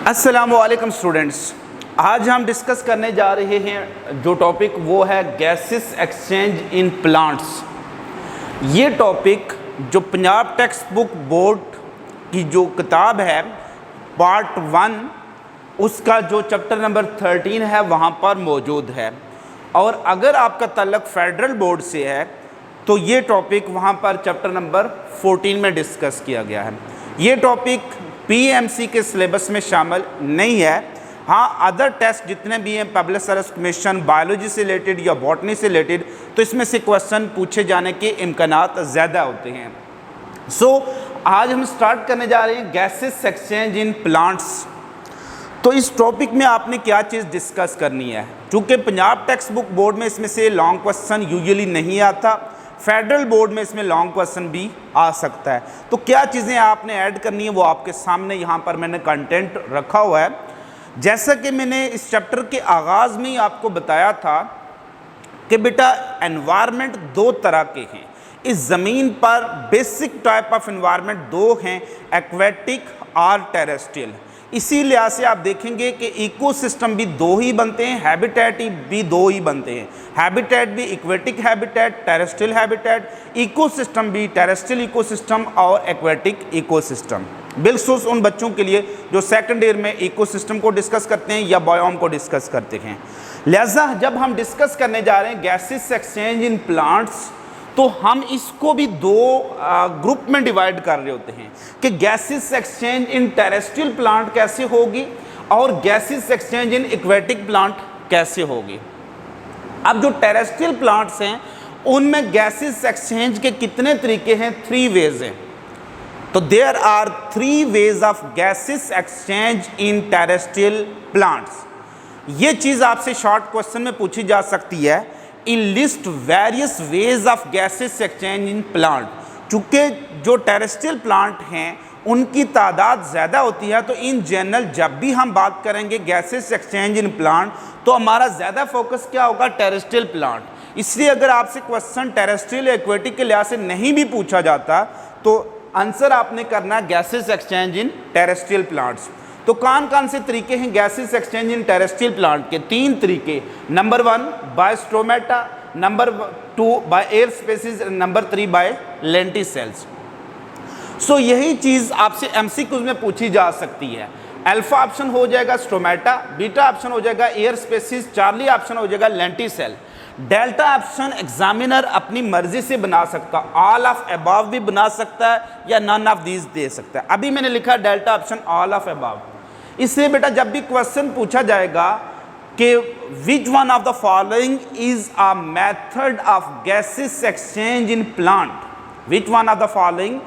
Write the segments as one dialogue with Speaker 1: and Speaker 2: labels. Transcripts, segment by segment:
Speaker 1: अस्सलामुअलैकुम स्टूडेंट्स, आज हम डिस्कस करने जा रहे हैं जो टॉपिक वो है गैसेस एक्सचेंज इन प्लांट्स। ये टॉपिक जो पंजाब टेक्स्ट बुक बोर्ड की जो किताब है पार्ट 1 उसका जो चैप्टर नंबर 13 है वहाँ पर मौजूद है, और अगर आपका ताल्लुक फेडरल बोर्ड से है तो ये टॉपिक वहाँ पर चैप्टर नंबर 14 में डिस्कस किया गया है। ये टॉपिक पीएमसी के सिलेबस में शामिल नहीं है। हाँ, अदर टेस्ट जितने भी हैं पब्लिक सर्विस कमीशन, बायोलॉजी से रिलेटेड या बॉटनी से रिलेटेड, तो इसमें से क्वेश्चन पूछे जाने के इम्कानात ज़्यादा होते हैं। आज हम स्टार्ट करने जा रहे हैं गैसेस एक्सचेंज इन प्लांट्स। तो इस टॉपिक में आपने क्या चीज़ डिस्कस करनी है, चूँकि पंजाब टेक्स्ट बुक बोर्ड में इसमें से लॉन्ग क्वेश्चन यूजुअली नहीं आता, फेडरल बोर्ड में इसमें लॉन्ग क्वेश्चन भी आ सकता है। तो क्या चीज़ें आपने ऐड करनी है वो आपके सामने यहाँ पर मैंने कंटेंट रखा हुआ है। जैसा कि मैंने इस चैप्टर के आगाज़ में ही आपको बताया था कि बेटा एनवायरनमेंट दो तरह के हैं। इस ज़मीन पर बेसिक टाइप ऑफ एनवायरनमेंट दो हैं, एक्वेटिक और टेरेस्ट्रियल। इसी लिहाज से आप देखेंगे कि इकोसिस्टम भी दो ही बनते हैं, हैबिटेट भी दो ही बनते हैं। हैबिटेट भी aquatic habitat, terrestrial habitat, ecosystem भी टेरेस्ट्रियल इकोसिस्टम और एक्वेटिक इकोसिस्टम। बिल्कुल उन बच्चों के लिए जो सेकंड ईयर में इकोसिस्टम को डिस्कस करते हैं या बायोम को डिस्कस करते हैं। लिहाजा जब हम डिस्कस करने जा रहे हैं गैसेस एक्सचेंज इन प्लांट्स, तो हम इसको भी दो ग्रुप में डिवाइड कर रहे होते हैं कि gases exchange in terrestrial plant कैसे होगी और gases exchange in aquatic plant कैसे होगी। अब जो टेरेस्ट्रियल प्लांट्स हैं उनमें गैसेस एक्सचेंज के कितने तरीके हैं? 3 वेज हैं। तो there are 3 ways of gases exchange in terrestrial plants. ये चीज़ आपसे शॉर्ट क्वेश्चन में पूछी जा सकती है, in list various ways of gases exchange in plant. चूँकि जो टेरेस्ट्रियल प्लांट हैं उनकी तादाद ज़्यादा होती है, तो इन जनरल जब भी हम बात करेंगे गैसेस एक्सचेंज इन प्लांट तो हमारा ज़्यादा फोकस क्या होगा? Terrestrial plant. इसलिए अगर आपसे क्वेश्चन टेरेस्ट्रियल एक्वेटिक के लिहाज से नहीं भी पूछा जाता तो आंसर आपने करना gases exchange in terrestrial plants. तो कौन कौन से तरीके हैं gases exchange in terrestrial plant के? 3 तरीके। Number 1 by stomata, number 2 by air spaces, number 3 by lenticels. So यही चीज़ आपसे एमसीक्यूज में पूछी जा सकती है। अल्फा ऑप्शन हो जाएगा स्ट्रोमेटा, बीटा ऑप्शन हो जाएगा एयर स्पेसिस, चार्ली ऑप्शन हो जाएगा लेंटिसेल। डेल्टा ऑप्शन एग्जामिनर अपनी मर्जी से बना सकता, ऑल ऑफ अबव भी बना सकता है या नन ऑफ दीज दे सकता है। अभी मैंने लिखा delta option all of above. इसलिए बेटा जब भी क्वेश्चन पूछा जाएगा कि which one of the following is a method of gases exchange in plant, which one of the following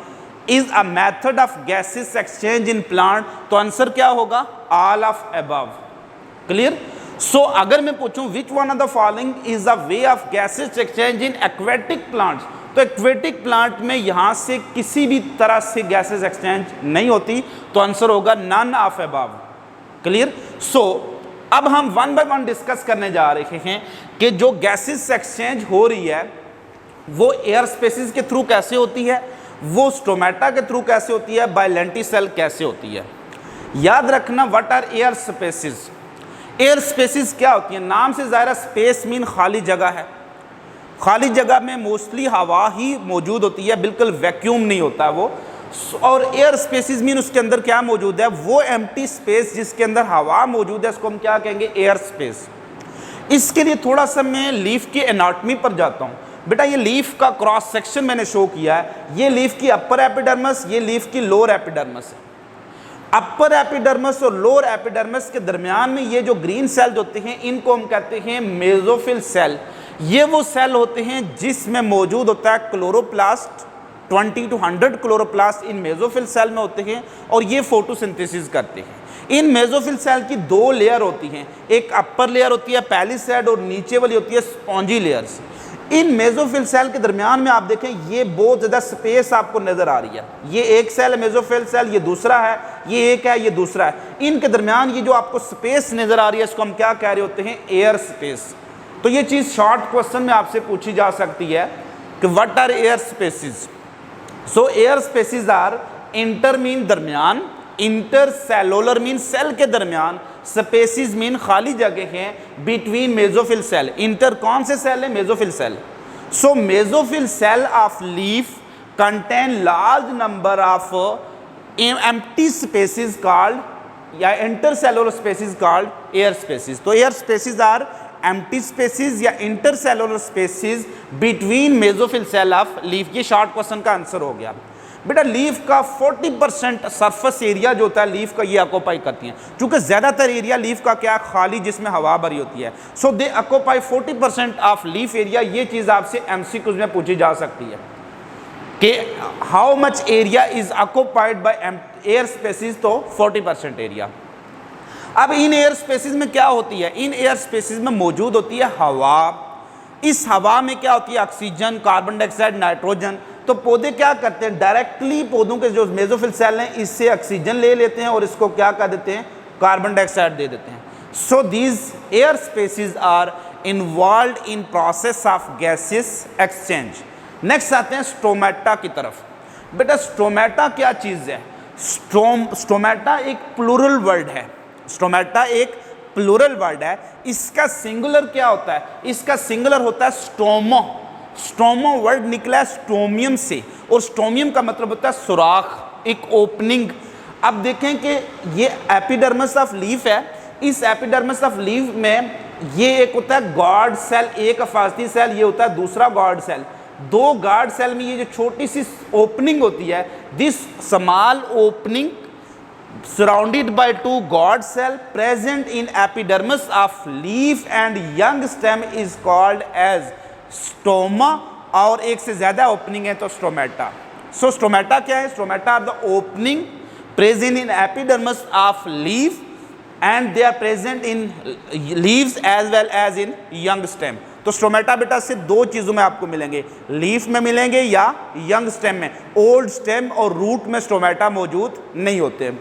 Speaker 1: is a method of gases exchange in plant, तो answer क्या होगा? All of above. क्लियर? सो अगर मैं पूछूं विच one of the following is a way of gases exchange in aquatic plants, तो aquatic plant में यहां से किसी भी तरह से गैसेस एक्सचेंज नहीं होती, तो आंसर होगा नन ऑफ अबव। क्लियर? सो अब हम वन बाय वन डिस्कस करने जा रहे हैं कि जो गैसेस एक्सचेंज हो रही है वो एयर स्पेसिस के थ्रू कैसे होती है, वो स्टोमेटा के थ्रू कैसे होती है, बाय लेंटिसेल कैसे होती है। याद रखना what are air spaces. Air spaces क्या होती है? नाम से ज़ाहिर स्पेस मीन खाली जगह है। खाली जगह में मोस्टली हवा ही मौजूद होती है, बिल्कुल वैक्यूम नहीं होता वो। और एयर स्पेसिस मीन उसके अंदर क्या मौजूद है? वो एम्प्टी स्पेस जिसके अंदर हवा मौजूद है, उसको हम क्या कहेंगे? Air space. इसके लिए थोड़ा सा मैं लीफ की एनाटॉमी पर जाता हूँ। बेटा ये लीफ का क्रॉस सेक्शन मैंने शो किया है। ये लीफ की अपर एपिडर्मस, ये लीफ की लोअर एपिडर्मस है। अपर एपिडर्मस और लोअर एपिडर्मस के दरमियान में ये जो ग्रीन सेल होते हैं इनको हम कहते हैं मेसोफिल सेल। ये वो सेल होते हैं जिसमें मौजूद होता है chloroplast, 20 to 100 chloroplast in mesophyll cell में होते हैं, और ये फोटोसिंथेसिस करते हैं। इन मेसोफिल सेल की 2 लेयर होती हैं, एक अपर लेयर होती है पैलिसेड और नीचे वाली होती है स्पॉन्जी लेयर्स। इन मेसोफिल सेल के दरमियान में आप देखें ये बहुत ज़्यादा स्पेस आपको नज़र आ रही है। ये एक सेल है मेसोफिल सेल, ये दूसरा है, ये एक है, ये दूसरा है। इनके दरमियान ये जो आपको स्पेस नज़र आ रही है इसको हम क्या कह रहे होते हैं? Air space. तो ये चीज़ शॉर्ट क्वेश्चन में आपसे पूछी जा सकती है कि what are air spaces. So air spaces are इंटरमीन दरमियान इंटरसेलुलर मीन सेल के दरमियान, स्पेसिस मीन खाली जगह है, बिटवीन मेसोफिल सेल। इंटर कौन से सेल है? Mesophyll cell. So mesophyll cell of leaf contain large number of empty spaces called या intercellular spaces called air spaces. तो air spaces are empty spaces या intercellular spaces between mesophyll cell of leaf. ये short question का answer हो गया। बेटा leaf का 40% surface area जो होता है लीफ का, ये ऑक्यूपाई करती हैं। क्योंकि ज़्यादातर एरिया लीफ का क्या खाली, जिसमें हवा भरी होती है। So they occupy 40% of leaf area. ये चीज़ आपसे एमसीक्यूज में पूछी जा सकती है कि how much area is occupied by air spaces, तो 40% एरिया। अब इन एयर स्पेसिस में क्या होती है? इन एयर स्पेसिस में मौजूद होती है हवा। इस हवा में क्या होती है? Oxygen, carbon dioxide, nitrogen. तो पौधे क्या करते हैं? डायरेक्टली पौधों के जो मेसोफिल सेल हैं इससे ऑक्सीजन ले लेते हैं और इसको क्या कर देते हैं? कार्बन डाइऑक्साइड दे देते हैं। So these air spaces are involved in process of gases exchange. Next आते हैं स्टोमेटा की तरफ। बेटा स्टोमेटा क्या चीज़ है? स्टोमेटा एक प्लूरल वर्ड है। स्टोमेटा एक प्लूरल वर्ड है। इसका सिंगुलर क्या होता है? इसका सिंगुलर होता है स्टोमो। स्टोमो वर्ड निकला है स्टोमियम से, और स्टोमियम का मतलब होता है सुराख, एक ओपनिंग। अब देखें कि ये एपिडर्मिस ऑफ लीफ है। इस एपिडर्मिस ऑफ लीफ में ये एक होता है गार्ड सेल, एक अफाजती सेल, ये होता है दूसरा गार्ड सेल। दो गार्ड सेल में ये जो छोटी सी ओपनिंग होती है, this small opening surrounded by two guard cell present in epidermis of leaf and young stem is called as stoma। और एक से ज्यादा ओपनिंग है तो स्टोमेटा। सो स्टोमेटा क्या है? Stomata are the opening present in epidermis of leaf and they are present in leaves as well as in young stem. तो stomata बेटा से दो चीजों में आपको मिलेंगे, लीफ में मिलेंगे या यंग स्टेम में। ओल्ड स्टेम और रूट में स्टोमेटा मौजूद नहीं होते।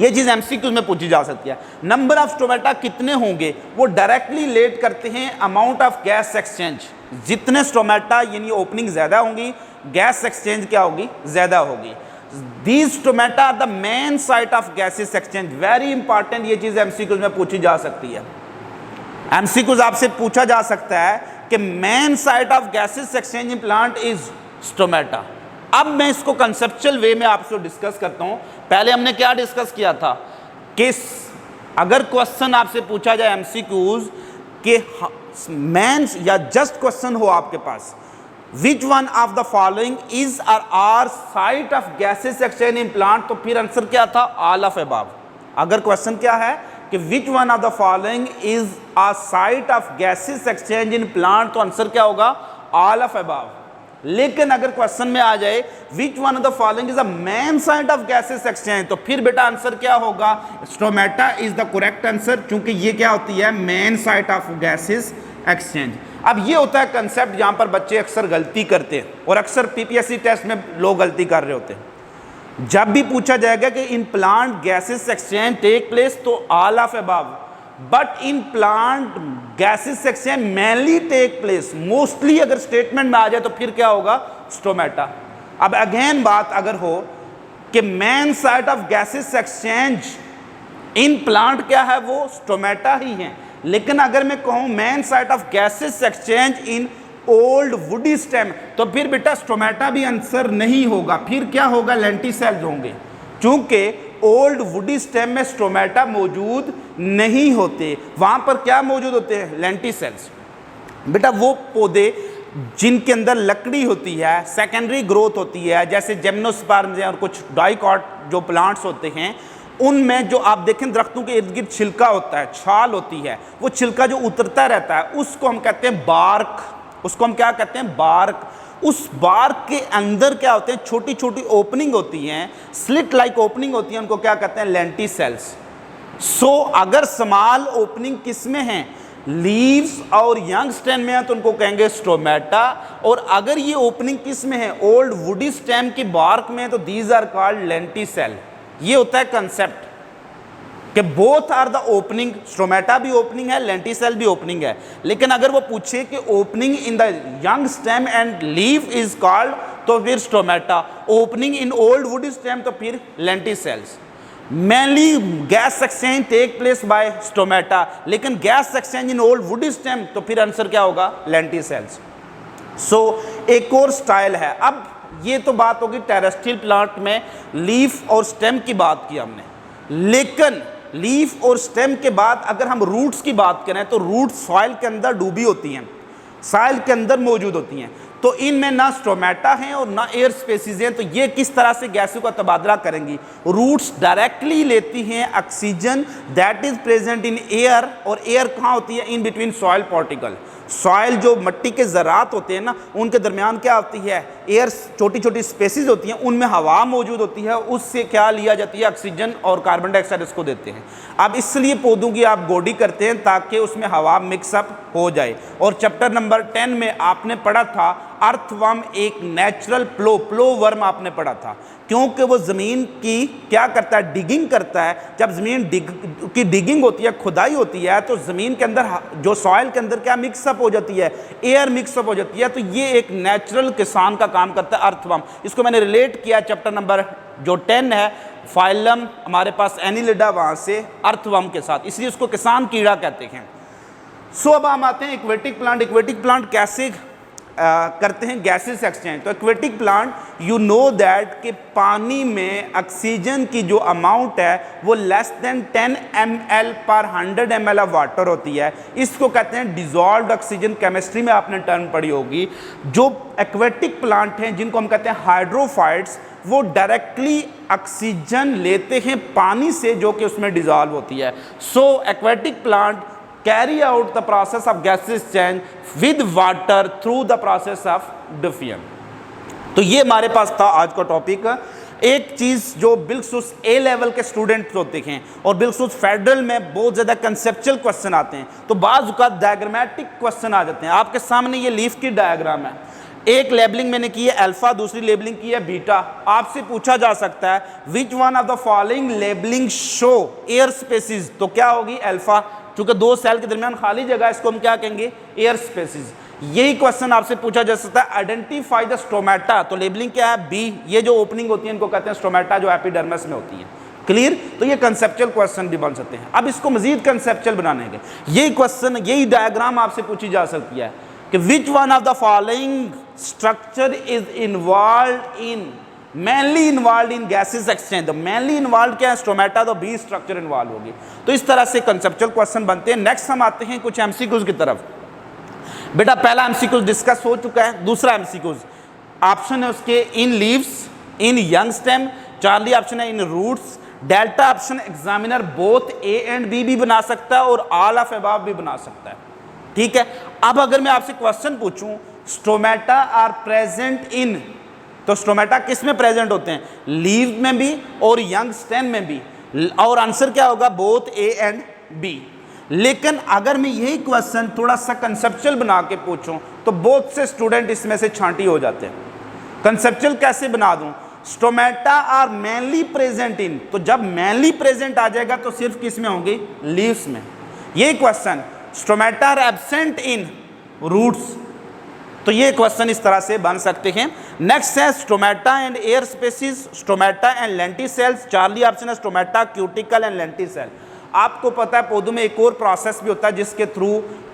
Speaker 1: ये चीज़ एमसीक्यू में पूछी जा सकती है। नंबर ऑफ स्टोमेटा कितने होंगे वो डायरेक्टली रिलेट करते हैं अमाउंट ऑफ गैस एक्सचेंज। जितने स्टोमेटा यानी ओपनिंग ज़्यादा होंगी, गैस एक्सचेंज क्या होगी? ज़्यादा होगी। These stomata are the main site of gases exchange. Very important, ये चीज़ एमसीक्यूज में पूछी जा सकती है। एमसीक्यूज आपसे पूछा जा सकता है कि main site of gases exchange in plant is stomata. अब मैं इसको कंसेप्चुअल वे में आपसे डिस्कस करता हूं। पहले हमने क्या डिस्कस किया था कि अगर क्वेश्चन आपसे पूछा जाए एमसीक्यूज कि मेन या जस्ट क्वेश्चन हो आपके पास, which one of the following is are site of gases exchange in plant, तो फिर आंसर क्या था? All of above. अगर क्वेश्चन क्या है कि which one of the following is a site of gases exchange in plant, तो answer क्या होगा? All of above. लेकिन अगर क्वेश्चन में आ जाए which one of the following is the main site of gases exchange, तो फिर बेटा आंसर क्या होगा? Stomata is the correct answer, क्योंकि ये क्या होती है? Main site of gases exchange. अब ये होता है कंसेप्ट जहां पर बच्चे अक्सर गलती करते हैं, और अक्सर पीपीएससी टेस्ट में लोग गलती कर रहे होते हैं। जब भी पूछा जाएगा कि in plant gases exchange take place, तो all of above. But in plant gases exchange mainly take place, mostly अगर स्टेटमेंट में आ जाए तो फिर क्या होगा? स्टोमेटा। अब अगेन बात अगर हो कि main site of gases exchange in plant क्या है? वो स्टोमेटा ही है। लेकिन अगर मैं कहूं main site of gases exchange in old woody stem, तो फिर बेटा स्टोमेटा भी आंसर नहीं होगा। फिर क्या होगा? लेंटिसेल्स होंगे, क्योंकि ओल्ड वुडी स्टेम में स्टोमेटा मौजूद नहीं होते। वहां पर क्या मौजूद होते हैं? लेंटिसेल्स। बेटा वो पौधे जिनके अंदर लकड़ी होती है, सेकेंडरी ग्रोथ होती है, जैसे जिम्नोस्पर्म्स और कुछ डाइकॉट जो प्लांट्स होते हैं, उनमें जो आप देखें दरख्तों के इर्द गिर्द छिलका होता है, छाल होती है, वो छिलका जो उतरता रहता है उसको हम कहते हैं बार्क। उसको हम क्या कहते हैं? बार्क। उस बार्क के अंदर क्या होते हैं? छोटी छोटी ओपनिंग होती हैं, स्लिट लाइक ओपनिंग होती है, उनको क्या कहते हैं? लेंटिसेल्स। सो अगर स्मॉल ओपनिंग किस में है? लीव्स और यंग स्टेम में है, तो उनको कहेंगे स्टोमेटा। और अगर ये ओपनिंग किस में है? ओल्ड वुडी स्टेम की बार्क में है, तो दीज आर कॉल्ड लेंटिसेल। ये होता है कंसेप्ट कि both are the opening. Stomata भी ओपनिंग है, लेंटिसेल भी ओपनिंग है। लेकिन अगर वो पूछे कि opening in the young stem and leaf is called, तो फिर stomata. Opening in old woody stem, तो फिर lenticels. Mainly gas exchange take place by stomata, लेकिन gas exchange in old wood stem, तो फिर आंसर क्या होगा? लेंटिसेल्स। सो एक और स्टाइल है। अब ये तो बात होगी टेरेस्ट्रियल प्लांट में लीफ और स्टेम की बात की हमने, लेकिन लीफ और स्टेम के बाद अगर हम रूट्स की बात करें तो रूट सॉइल के अंदर डूबी होती हैं, सॉइल के अंदर मौजूद होती हैं, तो इनमें ना स्टोमेटा हैं और ना एयर स्पेसीज हैं। तो ये किस तरह से गैसों का तबादला करेंगी? रूट्स डायरेक्टली लेती हैं oxygen that is present in air, और एयर कहाँ होती है? In between soil particle. Soil जो मिट्टी के ज़रात होते हैं ना, उनके दरमियान क्या होती है? एयर, छोटी छोटी स्पेसीज होती हैं, उनमें हवा मौजूद होती है, उससे क्या लिया जाती है? ऑक्सीजन और कार्बन डाइऑक्साइड इसको देते हैं। अब इसलिए पौधों की आप गोडी करते हैं ताकि उसमें हवा मिक्सअप हो जाए। और चैप्टर नंबर 10 में आपने पढ़ा था अर्थवर्म एक नेचुरल प्लो वर्म आपने पढ़ा था, क्योंकि वो ज़मीन की क्या करता है? डिगिंग करता है। जब ज़मीन की डिगिंग होती है, खुदाई होती है, तो ज़मीन के अंदर जो सॉइल के अंदर क्या मिक्सअप हो जाती है? एयर मिक्सअप हो जाती है। तो ये एक नेचुरल किसान का काम करता है अर्थवर्म। इसको मैंने रिलेट किया चैप्टर नंबर जो 10 है, फाइलम हमारे पास एनिलिडा, वहाँ से अर्थवर्म के साथ, इसलिए उसको किसान कीड़ा कहते हैं। सो अब हम आते हैं एक्वेटिक प्लांट। एक्वेटिक प्लांट कैसे करते हैं गैसेस एक्सचेंज? तो aquatic plant you know that कि पानी में ऑक्सीजन की जो अमाउंट है वो लेस देन 10 ml पर 100 ml ऑफ वाटर होती है। इसको कहते हैं डिजॉल्व्ड ऑक्सीजन। केमिस्ट्री में आपने टर्म पढ़ी होगी। जो एक्वेटिक प्लांट हैं जिनको हम कहते हैं हाइड्रोफाइट्स, वो डायरेक्टली ऑक्सीजन लेते हैं पानी से जो कि उसमें डिजॉल्व होती है। So aquatic plant carry out the process of gas exchange with water through the process of diffusion। तो ये हमारे पास था आज का टॉपिक। एक चीज़ जो बिल्कुल ए लेवल के स्टूडेंट होते हैं और बिल्कुल फेडरल में बहुत ज़्यादा कंसेप्चुअल क्वेश्चन आते हैं, तो बाज़ का डायग्रामेटिक क्वेश्चन आ जाते हैं। आपके सामने ये लीफ की डायग्राम है, एक लेबलिंग मैंने की है अल्फा, दूसरी लेबलिंग की है बीटा। आपसे पूछा जा सकता है which one of the following labelling show air spaces, तो क्या होगी? अल्फा। चूंकि दो सेल के दरमियान खाली जगह, इसको हम क्या कहेंगे? Air spaces. यही क्वेश्चन आपसे पूछा जा सकता है आइडेंटिफाई द स्टोमेटा, तो लेबलिंग क्या है? बी। ये जो ओपनिंग होती है इनको कहते हैं स्टोमेटा, जो एपिडर्मिस में होती है। क्लियर? तो ये कंसेप्चुअल क्वेश्चन भी बन सकते हैं। अब इसको मजीद कंसेप्चुअल बनाने के यही क्वेश्चन, यही डायग्राम आपसे पूछी जा सकती है कि which one of the following structure is involve in, mainly involve in gases exchange. तो मेनली इन्वॉल्व क्या है? स्टोमेटा, तो बी स्ट्रक्चर इन्वॉल्व होगी। तो इस तरह से कंसेप्चुअल क्वेश्चन बनते हैं। नेक्स्ट हम आते हैं कुछ एमसीक्यूज की तरफ। बेटा पहला एमसीक्यूज डिस्कस हो चुका है। दूसरा एमसीक्यूज ऑप्शन है उसके in leaves, in young stem, Charlie option है in roots, delta option examiner both A and B भी बना सकता है और ऑल ऑफ अबव भी बना सकता है। ठीक है। अब अगर मैं आपसे क्वेश्चन पूछूं स्टोमेटा आर प्रेजेंट इन, तो स्टोमेटा किस में प्रेजेंट होते हैं? लीव में भी और यंग स्टेम में भी, और आंसर क्या होगा? Both A and B. लेकिन अगर मैं यही क्वेश्चन थोड़ा सा कंसेप्चुअल बना के पूछूं तो बहुत से स्टूडेंट इसमें से छांटी हो जाते हैं। कंसेप्चुअल कैसे बना दूं? Stomata are mainly present in, तो जब मेनली प्रेजेंट आ जाएगा तो सिर्फ किस में होंगे? लीव्स में। यही question stomata are absent in roots, तो ये क्वेश्चन इस तरह से बन सकते हैं। नेक्स्ट है stomata and air spaces, stomata and lenticels. Charlie option है स्टोमेटा, क्यूटिकल एंड लेंटिसेल। आपको पता है पौधों में एक और प्रोसेस भी होता है जिसके थ्रू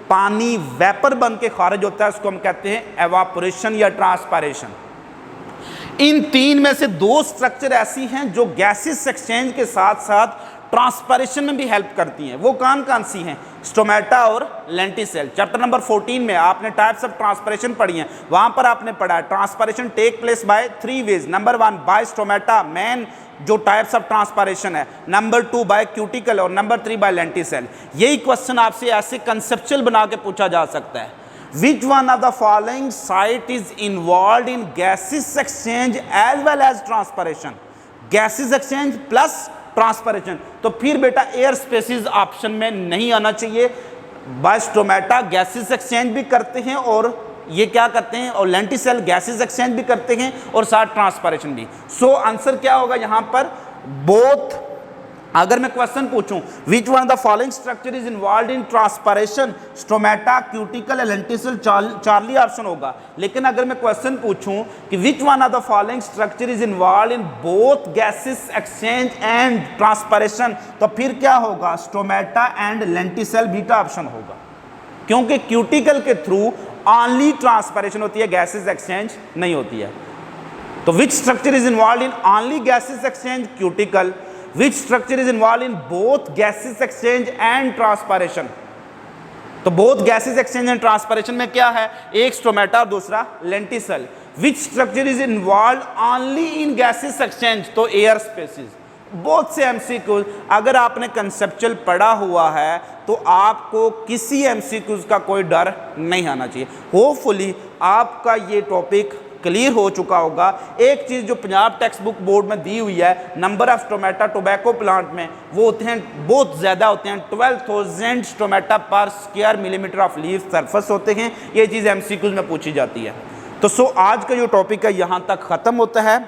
Speaker 1: पानी वेपर बन के खारिज होता है, उसको हम कहते हैं एवापोरेशन या ट्रांसपायरेशन। इन तीन में से दो स्ट्रक्चर ऐसी हैं जो गैसेस एक्सचेंज के साथ साथ ट्रांसपायरेशन में भी हेल्प करती हैं। वो कौन कौन सी हैं? स्टोमेटा और लेंटिसेल। चैप्टर नंबर 14 में आपने टाइप्स ऑफ ट्रांसपायरेशन पढ़ी हैं, वहां पर आपने पढ़ा है transpiration take place by 3 ways. Number 1 by stomata, main जो टाइप्स ऑफ ट्रांसपायरेशन है। नंबर 2 बाय क्यूटिकल और नंबर 3 बाय लेंटिसेल। यही क्वेश्चन आपसे ऐसे कंसेप्चुअल बना के पूछा जा सकता है। Which one of the following site is involved in gases exchange as well as transpiration? Gases exchange plus transpiration. तो फिर बेटा एयर स्पेसिस ऑप्शन में नहीं आना चाहिए। बाय स्टोमेटा गैसेस एक्सचेंज भी करते हैं और ये क्या करते हैं, और लेंटिसेल गैसेस एक्सचेंज भी करते हैं और साथ ट्रांसपायरेशन भी। सो आंसर क्या होगा यहाँ पर? बोथ अगर मैं क्वेश्चन पूछूं which one the following structure is involve in transpiration, stomata, cuticle, लेंटिसल, Charlie option होगा। लेकिन अगर मैं क्वेश्चन पूछूं कि which one of the following structure is involve in both gases exchange and transpiration, तो फिर क्या होगा, स्टोमेटा एंड लेंटिसल, बीटा ऑप्शन होगा। क्योंकि क्यूटिकल के थ्रू ओनली ट्रांसपरेशन होती है, गैसेस एक्सचेंज नहीं होती है। तो which structure is involve in only gases exchange, cuticle. Which structure is involved in both gases exchange and transpiration? तो both gases exchange and transpiration में क्या है, एक स्टोमेटा और दूसरा लेंटिसल। Which structure is involved only in gases exchange? तो air spaces. बहुत से MCQs अगर आपने कंसेप्चुअल पढ़ा हुआ है तो आपको किसी MCQs का कोई डर नहीं आना चाहिए। होपफुली आपका ये टॉपिक क्लियर हो चुका होगा। एक चीज़ जो पंजाब टेक्स्ट बुक बोर्ड में दी हुई है, number of stomata tobacco plant में वो होते हैं, बहुत ज़्यादा होते हैं, 12,000 स्टोमेटा पर square millimetre of leaf surface होते हैं। ये चीज़ MCQs में पूछी जाती है। तो आज का जो टॉपिक है यहाँ तक ख़त्म होता है।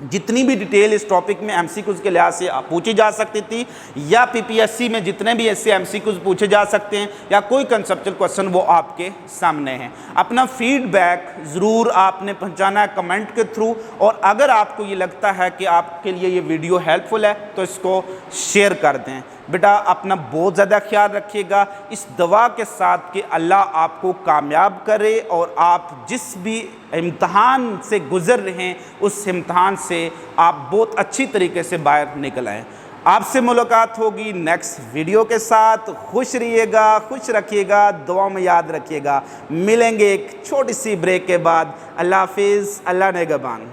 Speaker 1: जितनी भी डिटेल इस टॉपिक में MCQs के लिहाज से पूछी जा सकती थी या PPSC में जितने भी ऐसे MCQs पूछे जा सकते हैं या कोई कंसेप्चुअल क्वेश्चन, वो आपके सामने हैं। अपना फीडबैक ज़रूर आपने पहुंचाना है कमेंट के थ्रू, और अगर आपको ये लगता है कि आपके लिए ये वीडियो हेल्पफुल है तो इसको शेयर कर दें। बेटा अपना बहुत ज़्यादा ख्याल रखिएगा, इस दुआ के साथ कि अल्लाह आपको कामयाब करे और आप जिस भी इम्तहान से गुज़र रहे हैं उस इम्तहान से आप बहुत अच्छी तरीके से बाहर निकल आएँ। आपसे मुलाकात होगी नेक्स्ट वीडियो के साथ। खुश रहिएगा, खुश रखिएगा, दुआ में याद रखिएगा। मिलेंगे एक छोटी सी ब्रेक के बाद। अल्लाह हाफिज़, अल्लाह निगहबान।